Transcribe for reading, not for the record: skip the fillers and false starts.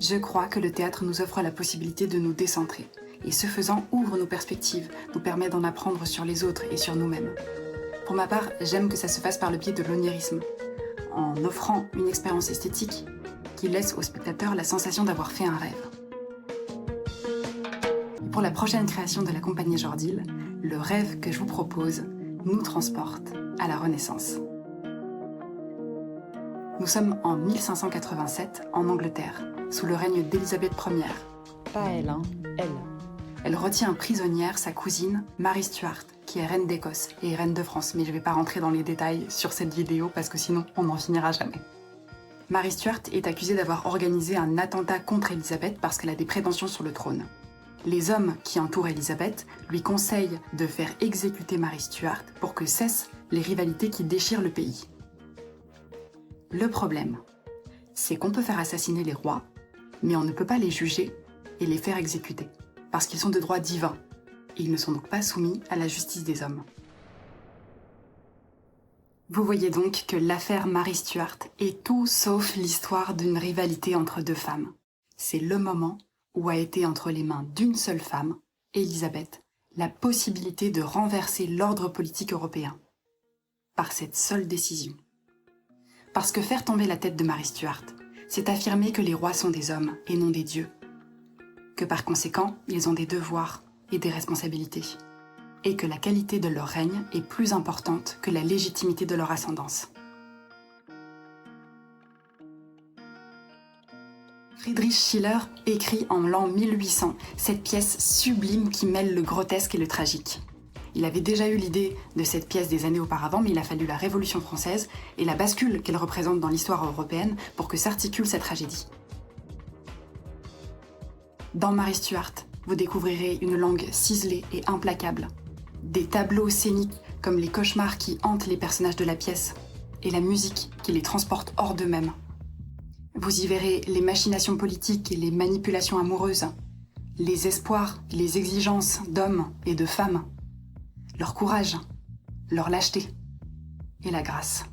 Je crois que le théâtre nous offre la possibilité de nous décentrer, et ce faisant ouvre nos perspectives, nous permet d'en apprendre sur les autres et sur nous-mêmes. Pour ma part, j'aime que ça se fasse par le biais de l'onirisme, en offrant une expérience esthétique qui laisse au spectateur la sensation d'avoir fait un rêve. Et pour la prochaine création de la compagnie Jordil, le rêve que je vous propose nous transporte à la Renaissance. Nous sommes en 1587 en Angleterre, sous le règne d'Élisabeth Ier. Pas elle, hein, elle. Elle retient prisonnière sa cousine, Marie Stuart, qui est reine d'Écosse et reine de France, mais je ne vais pas rentrer dans les détails sur cette vidéo parce que sinon on n'en finira jamais. Marie Stuart est accusée d'avoir organisé un attentat contre Élisabeth parce qu'elle a des prétentions sur le trône. Les hommes qui entourent Élisabeth lui conseillent de faire exécuter Marie Stuart pour que cessent les rivalités qui déchirent le pays. Le problème, c'est qu'on peut faire assassiner les rois, mais on ne peut pas les juger et les faire exécuter, parce qu'ils sont de droit divin, et ils ne sont donc pas soumis à la justice des hommes. Vous voyez donc que l'affaire Marie Stuart est tout sauf l'histoire d'une rivalité entre deux femmes. C'est le moment où a été entre les mains d'une seule femme, Élisabeth, la possibilité de renverser l'ordre politique européen. Par cette seule décision. Parce que faire tomber la tête de Marie Stuart, c'est affirmer que les rois sont des hommes et non des dieux. Que par conséquent, ils ont des devoirs et des responsabilités. Et que la qualité de leur règne est plus importante que la légitimité de leur ascendance. Friedrich Schiller écrit en l'an 1800 cette pièce sublime qui mêle le grotesque et le tragique. Il avait déjà eu l'idée de cette pièce des années auparavant, mais il a fallu la Révolution française et la bascule qu'elle représente dans l'histoire européenne pour que s'articule cette tragédie. Dans Marie Stuart, vous découvrirez une langue ciselée et implacable, des tableaux scéniques comme les cauchemars qui hantent les personnages de la pièce, et la musique qui les transporte hors d'eux-mêmes. Vous y verrez les machinations politiques et les manipulations amoureuses, les espoirs et les exigences d'hommes et de femmes, leur courage, leur lâcheté et la grâce.